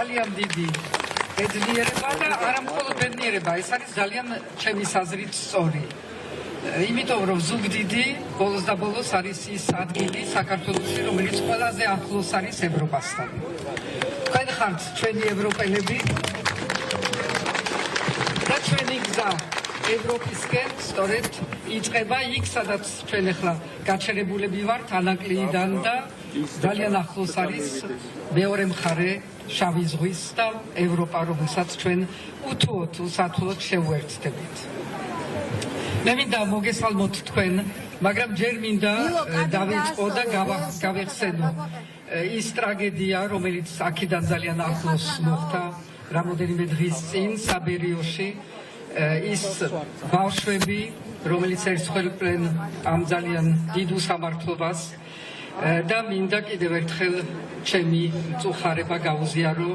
ძალიან დიდი ბედნიერება და არა მხოლოდ ბედნიერება, ეს არის ძალიან ჩემი აზრით სწორი. იმიტომ რომ ზუგდიდი ბოლოს და ბოლოს არის ის ადგილი საქართველოში, რომელიც ყველაზე ახლოს არის ევროპასთან. თქვენ ხართ ჩვენი ევროპელები და ჩვენი გზა ევროპისკენ სწორედ იწყება იქ, სადაც ჩვენ ახლა გაჩერებულები ვართ ანაკლიიდან და ძალიან ახლოს არის მეორე მხარე შავი ზღვის და ევროპა, რომელსაც ჩვენ უთუოდ უსათულოდ შევუერთდებით. მე მინდა მოგესალმოთ თქვენ, მაგრამ ჯერ მინდა დავიწყო და გავეხსენო ის ტრაგედია, რომელიც აქედან ძალიან ახლოს მოხდა რამოდენიმე დღის წინ საბერიოში. ის ბავშვები, რომელიც ერთხელყვნენ ამ ძალიან დიდ უსამართლობას და მინდა კიდევ ერთხელ ჩემი მწუხარება გავუზიარო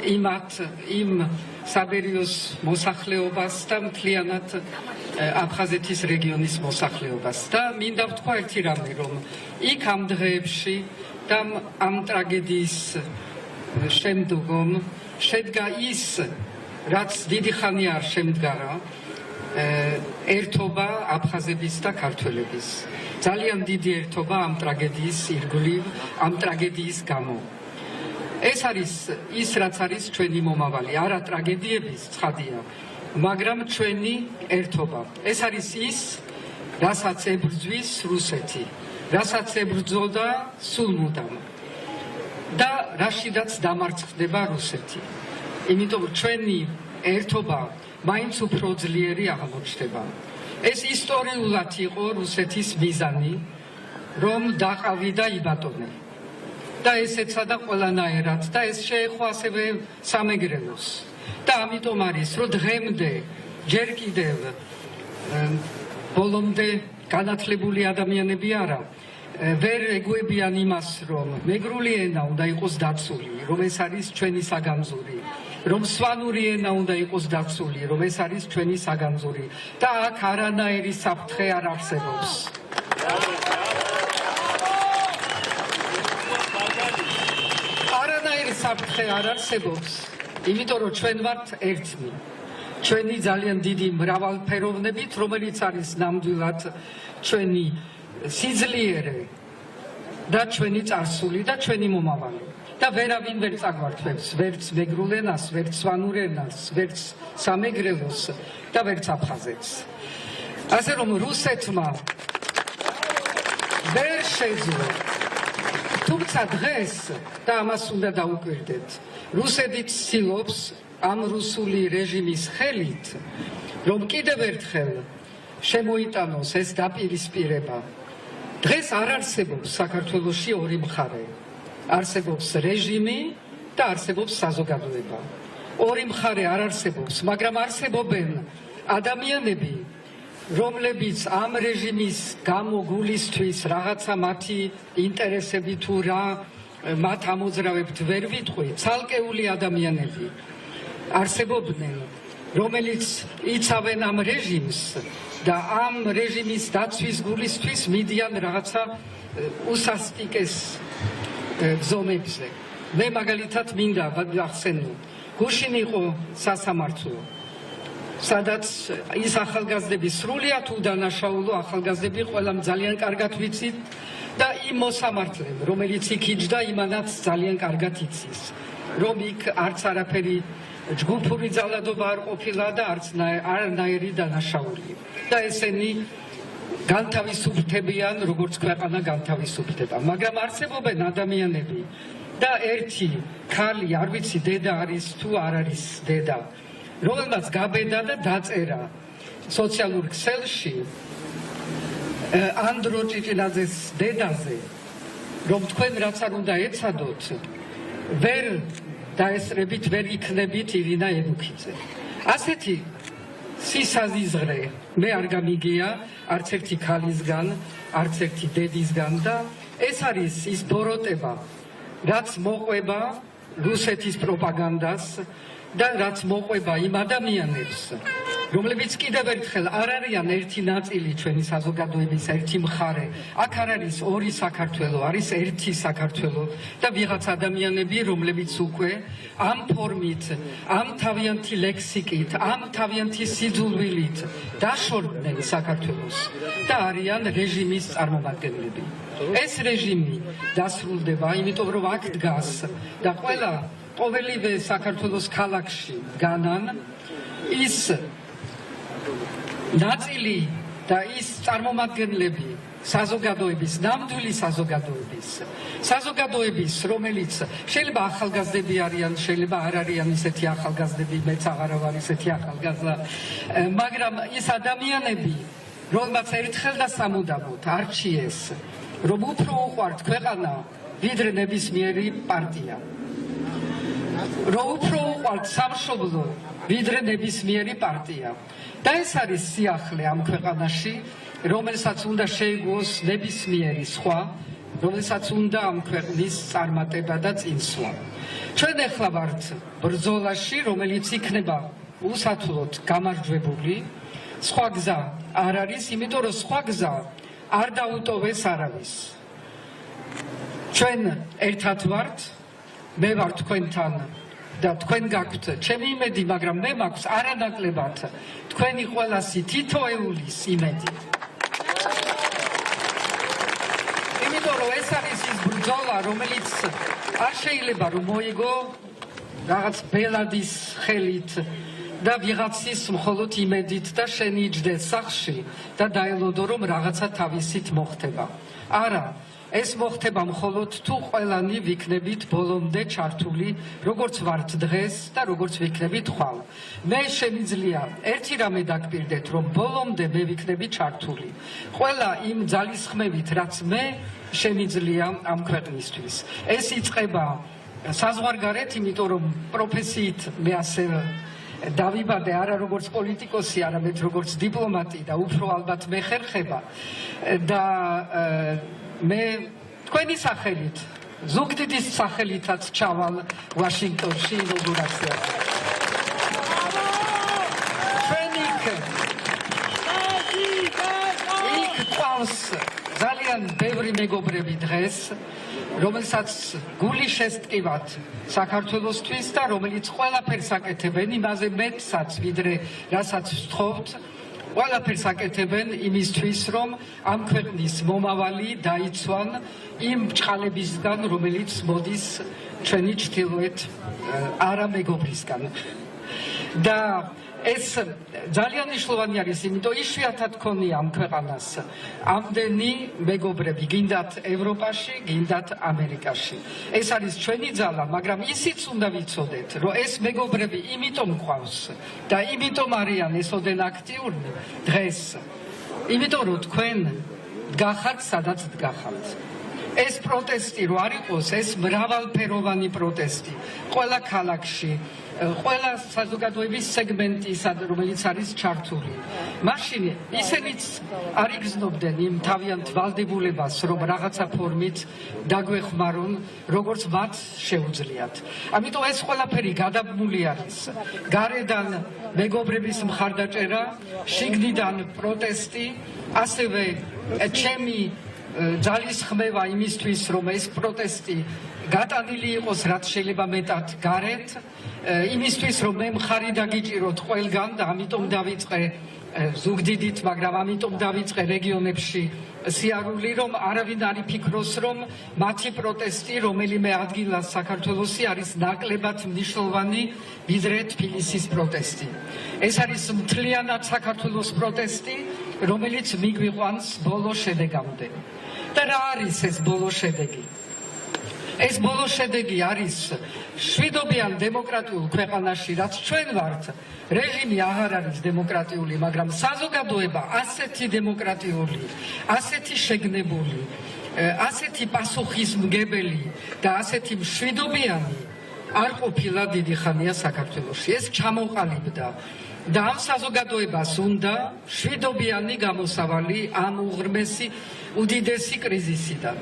იმ საბერიოს მოსახლეობას და მთლიანად აფხაზეთის რეგიონის მოსახლეობას. და მინდა ვთქვა ერთი რამე, რომ იქ ამ დღეებში და ამ ტრაგედიის შემდგომ შედგა ის, რაც დიდი ხანი არ შემდგარა, ერთობა აფხაზების და ქართველების. ძალიან დიდი ერთობა ამ ტრაგედიის ირგვლივ, ამ ტრაგედიის გამო. ეს არის ის, რაც არის ჩვენი მომავალი, არა ტრაგედიების ცხადია, მაგრამ ჩვენი ერთობა. ეს არის ის, რასაც ებრძვის რუსეთი, რასაც ებრძოდა სულ მუდამ და რაშიდაც დამარცხდება რუსეთი. იმიტომ ჩვენი ერთობა მაინც უფრო ძლიერი აღმოჩნდება. ეს ისტორიულად იყო რუსეთის მიზანი, რომ დაყავი და იბატონე. და ეს ეცადა ყველანაირად და ეს შეეხო ასევე სამეგრელოს. და ამიტომ არის, რომ დღემდე ჯერ კიდევ ბოლომდე განათლებული ადამიანები არა ვერ ეგუებიან იმას, რომ მეგრული ენა უნდა იყოს დაცული, რომ ეს არის ჩვენი საგანძური, რომ სვანური ენა უნდა იყოს დაცული, რომ ეს არის ჩვენი საგანძური და აქ არანაირი საფრთხე არ არსებობს. არანაირი საფრთხე არ არსებობს, იმიტომ რომ ჩვენ ვართ ერთნი. ჩვენი ძალიან დიდი მრავალფეროვნებით, რომელიც არის ნამდვილად ჩვენი სიძლიერე და ჩვენი წარსული და ჩვენი მომავალი. და ვერავინ ვერ წაგვართვებს ვერც მეგრულ ენას, ვერც სვანურ ენას, ვერც სამეგრელოს და ვერც აფხაზეთს. ასე რომ რუსეთმა ვერ შეძლო, თუმცა დღეს და ამას უნდა დაუკვირდეთ, რუსეთი ცდილობს ამ რუსული რეჟიმის ხელით, რომ კიდევ ერთხელ შემოიტანოს ეს დაპირისპირება. დღეს არ არსებობს საქართველოში ორი მხარე. არსებობს რეჟიმი და არსებობს საზოგადოება. ორი მხარე არ არსებობს, მაგრამ არსებობენ ადამიანები, რომლებიც ამ რეჟიმის გამო გულისთვის რაღაცა მათი ინტერესები თუ რა მათ ამოძრავებთ ვერ ვიტყვი, ცალკეული ადამიანები არსებობდნენ, რომელიც იცავენ ამ რეჟიმს და ამ რეჟიმის დაცვის გულისთვის მიდიან რაღაცა უსასტიკეს გზომებზე. მე მაგალითად მინდა ვახსენო, გუშინ იყო სასამართლო, სადაც ის ახალგაზრდები, სრულიად უდანაშაულო ახალგაზრდები, ყველამ ძალიან კარგად ვიცით და იმ მოსამართლემ, რომელიც იქ იჯდა, იმანაც ძალიან კარგად იცის, რომ იქ არც არაფერი ჯგუფური ძალადობა არ ყოფილა და არანაირი დანაშაული. და ესენი განთავისუფლდებიან, როგორც ქვეყანა განთავისუფლდება. მაგრამ არსებობენ ადამიანები და ერთი ქალი, არ ვიცი დედა არის თუ არ არის დედა, რომელმაც გაბედა და დაწერა სოციალურ ქსელში ანდრო ჭიჭინაძეს დედაზე, რომ თქვენ რაც არ უნდა ეცადოთ, ვერ დაესწრებით, ვერ იქნებით ირინა ებუქიძე. ასეთი სისაზიზღრე მე არ გამიგია არც ერთი ქალისგან, არც ერთი დედისგან და ეს არის ის ბოროტება, რაც მოყვება რუსეთის პროპაგანდას და რაც მოყვება იმ ადამიანებს, რომლებიც კიდევ ერთხელ არ არიან ერთი ნაწილი ჩვენი საზოგადოების, ერთი მხარე. აქ არ არის ორი საქართველო, არის ერთი საქართველო და ვიღაც ადამიანები, რომლებიც უკვე ამ ფორმით, ამ თავიანთი ლექსიკით, ამ თავიანთი სიძულვილით დაშორდნენ საქართველოს და არიან რეჟიმის წარმომადგენლები. ეს რეჟიმი დასრულდება, იმიტომ რომ აქ დგას და ყოველივე საქართველოს ქალაქში დგანან ის ნაწილი და ის წარმომადგენლები საზოგადოების, ნამდვილი საზოგადოების, რომელიც შეიძლება ახალგაზრდები არიან, შეიძლება არ არიან ისეთი ახალგაზრდები, მეც აღარა ვარ ისეთი ახალგაზრდა, მაგრამ ის ადამიანები, რომელმაც ერთხელ და სამუდამოდ არჩიეს, რომ უფრო უყვართ ქვეყანა, ვიდრე ნებისმიერი პარტია. რომ უფრო უყვართ სამშობლო, ვიდრე ნებისმიერი პარტია. და ეს არის სიახლე ამ ქვეყანაში, რომელსაც უნდა შეეგუოს ნებისმიერი სხვა, რომელსაც უნდა ამ ქვეყნის წარმატება და წინსვლა. ჩვენ ახლა ვართ ბრძოლაში, რომელიც იქნება უსათვლოდ გამარჯვებული. სხვა გზა არ არის, იმიტომ რომ სხვა გზა არ დაუტოვეს არავის. ჩვენ ერთად ვართ, მე ვარ თქვენთან და თქვენ გაქვთ ჩემი იმედი, მაგრამ მე მაქვს არანაკლებად თქვენი ყველასი თითოეულის იმედი. იმიტომ რომ ეს არის ის ბრძოლა, რომელიც არ შეიძლება რომ მოიგო რაღაც ბელადის ხელით და ვიღაცის მხოლოდ იმედით და შენი იჯდეს სახში და დაელოდო რომ რაღაცა თავისით მოხდება. არა, ეს მოხდება მხოლოდ თუ ყველანი ვიქნებით ბოლომდე ჩართული, როგორც ვართ დღეს და როგორც ვიქნებით ხვალ. მე შემიძლია ერთი რამე დაგპირდეთ, რომ ბოლომდე მე ვიქნები ჩართული. ყველა იმ ძალისხმევით, რაც მე შემიძლია ამ ქვეყნისთვის. ეს იწყება საზღვარგარეთ, იმიტომ რომ პროფესიით მე ასე დავიბადე არა როგორც პოლიტიკოსი, არამედ როგორც დიპლომატი და უფრო ალბათ მე ხერხება და მე თქვენი სახელით, ზუგდიდის სახელითაც ჩავალ ვაშინგტონში ინაუგურაციაზე. ჩვენ იქ ყავს ძალიან ბევრი მეგობრები დღეს, რომელსაც გული შესტკივათ საქართველოსთვის და რომელიც ყველაფერს აკეთებენ იმაზე მეტსაც, ვიდრე რასაც ვთხოვთ, ყველაფერს აკეთებენ იმისთვის, რომ ამ ქვეყნის მომავალი დაიცვან იმ ბრჭყალებისგან, რომელიც მოდის ჩვენი ჩრდილოეთ არამეგობრისგან. და ეს ძალიან მნიშვნელოვანი არის, იმიტომ იშვიათად ქონია ამ ქვეყანას ამდენი მეგობრები, გინდათ ევროპაში, გინდათ ამერიკაში. ეს არის ჩვენი ძალა, მაგრამ ისიც უნდა ვიცოდეთ, რომ ეს მეგობრები იმიტომ ყავს და იმიტომ არიან ესოდენ აქტიური დღეს, იმიტომ რომ თქვენ გახართ სადაც დგახართ. ეს პროტესტი რო არ იყოს, ეს მრავალფეროვანი პროტესტი ყველა ქალაქში, ყველა საზოგადოების სეგმენტი, რომელიც არის ჩართული. მაშინ ისინიც არ იგრძნობდნენ იმ თავიანთ ვალდებულებას, რომ რაღაცა ფორმით დაგვეხმარონ, როგორც მათ შეუძლიათ. ამიტომ ეს ყველაფერი გადაბმული არის. გარედან მეგობრების მხარდაჭერა, შიგნიდან პროტესტი, ასევე ჩემი ძალისხმევა იმისთვის, რომ ეს პროტესტი გატანილი იყოს რაც შეიძლება მეტად გარეთ, იმისთვის, რომ მე მხარი დაგიჭიროთ ყველგან და ამიტომ დავიწყე ზუგდიდით, მაგრამ ამიტომ დავიწყე რეგიონებში სიარული, რომ არავინ არ იფიქროს, რომ მათი პროტესტი, რომელიმე ადგილას საქართველოსი არის ნაკლებად მნიშვნელოვანი, ვიდრე თბილისის პროტესტი. ეს არის მთლიანად საქართველოს პროტესტი, რომელიც მიგვიყვანს ბოლო შედეგამდე. და რა არის ეს ბოლო შედეგი? ეს ბოლო შედეგი არის შვიდობიან დემოკრატიულ ქვეყანაში, რაც ჩვენ ვართ, რეჟიმი აღარ არის დემოკრატიული, მაგრამ საზოგადოება ასეთი დემოკრატიული, ასეთი შეგნებული, ასეთი პასუხისმგებელი და ასეთი მშვიდობიანი არ ყოფილა დიდი ხანია საქართველოში. ეს ჩამოყალიბდა და ამ საზოგადოებას უნდა მშვიდობიანი გამოსავალი ამ უღრმესი, უდიდესი კრიზისიდან.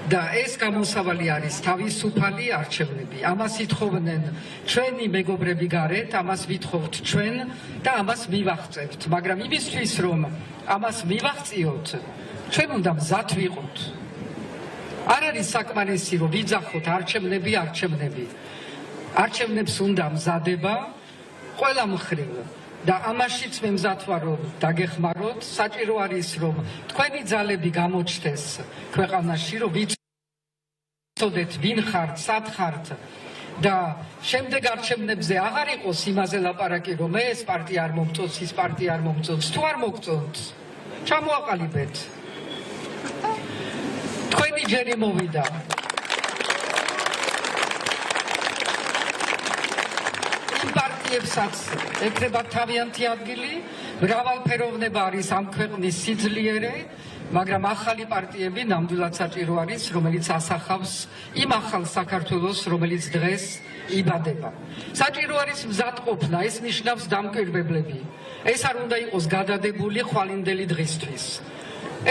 და ეს გამოსავალი არის თავისუფალი არჩევნები. ამას ითხოვდნენ ჩვენი მეგობრები გარეთ, ამას ვითხოვთ ჩვენ და ამას მივახცევთ, მაგრამ იმისთვის რომ ამას მივახციოთ, ჩვენ უნდა მზად ვიყოთ. არ არის საკმარისი რომ ვიძახოთ არჩევნები. არჩევნებს უნდა მზადება ყველა მხრივ და ამაშიც მე მზად ვარ რომ დაგეხმაროთ. საჭირო არის რომ თქვენი ძალები გამოჩნდეს ქვეყანაში, რომ ვიცოდეთ ვინ ხართ, სად ხართ და შემდეგ არჩევნებზე აღარ იყოს იმაზე ლაპარაკი რომ ეს პარტია არ მომწონს, ის პარტია არ მომწონს. თუ არ მოგწონს, ჩამოაყალიბეთ. თქვენი ჯერი მოვიდა. პარტიებსაც ეკრება თავიანთი ადგილი, მრავალფეროვნება არის ამ ქვეყნის სიძლიერე, მაგრამ ახალი პარტიები ნამდვილად საჭირო არის, რომელიც ასახავს იმ ახალ საქართველოს, რომელიც დღეს იბადება. საჭირო არის მზადყოფნა, ეს ნიშნავს დამკვირვებლები. ეს არ უნდა იყოს გადადებული ხვალინდელი დღისთვის.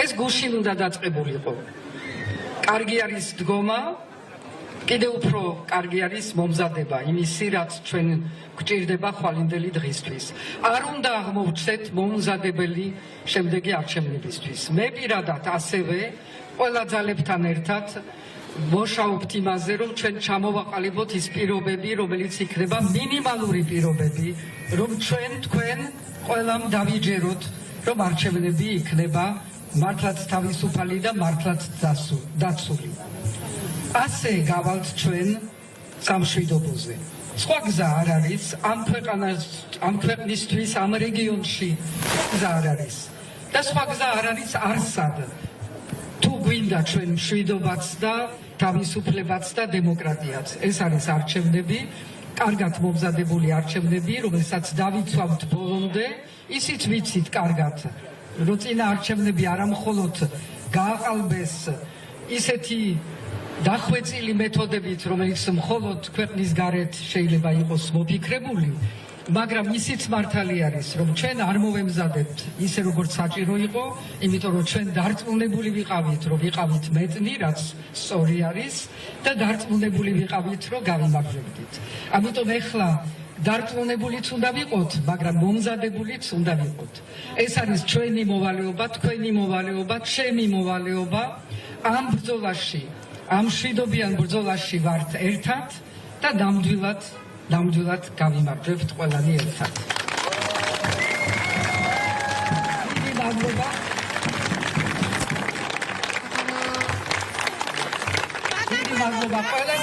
ეს გუშინ უნდა დაწყებულიყო. კარგი არის დგომა, კიდევ უფრო კარგი არის მომზადება იმისი, რაც ჩვენ გვჭირდება ხვალინდელი დღისთვის. არ უნდა აღმოვჩნდეთ მომზადებელი შემდეგი არჩევნებისთვის. მე პირადად ასევე ყველა ძალებთან ერთად ვმუშაობთ იმაზე, რომ ჩვენ ჩამოვაყალიბოთ ის პირობები, რომელიც იქნება მინიმალური პირობები, რომ თქვენ ყველამ დავიჯეროთ, რომ არჩევნები იქნება მართლაც თავისუფალი და მართლაც დაცული. ასე გავალთ ჩვენ სამშვიდობოზე. სხვა გზა არ არის ამ ქვეყნისთვის, ამ რეგიონში გზა არ არის. და სხვა გზა არ არის არსად. თუ გვინდა ჩვენ მშვიდობაც და თავისუფლებაც და დემოკრატიაც. ეს არის არჩევნები, კარგად მომზადებული არჩევნები, რომელსაც დავიცვამთ ბოლომდე, ისიც ვიცით კარგად, რომ წინა არჩევნები არა მხოლოდ გააყალბეს ისეთი დახვეწილი მეთოდებით, რომელიც მხოლოდ ქვეყნის გარეთ შეიძლება იყოს მოფიქრებული, მაგრამ ისიც მართალი არის, რომ ჩვენ არ მოვემზადებთ ისე როგორც საჭირო იყო, იმიტომ რომ ჩვენ დარწმუნებული ვიყავით, რომ ვიყავით მეტნი, რაც სწორი არის და დარწმუნებული ვიყავით, რომ გავიმაგრებდით. ამიტომ ეხლა დარწმუნებულიც უნდა ვიყოთ, მაგრამ მომზადებულიც უნდა ვიყოთ. ეს არის ჩვენი მოვალეობა, თქვენი მოვალეობა, ჩემი მოვალეობა ამ ბრძოლაში. ამ მშვიდობიან ბრძოლაში ვართ ერთად და ნამდვილად გავიმარჯვებთ ყველანი ერთად. დიდი მადლობა. დიდი მადლობა ყველას.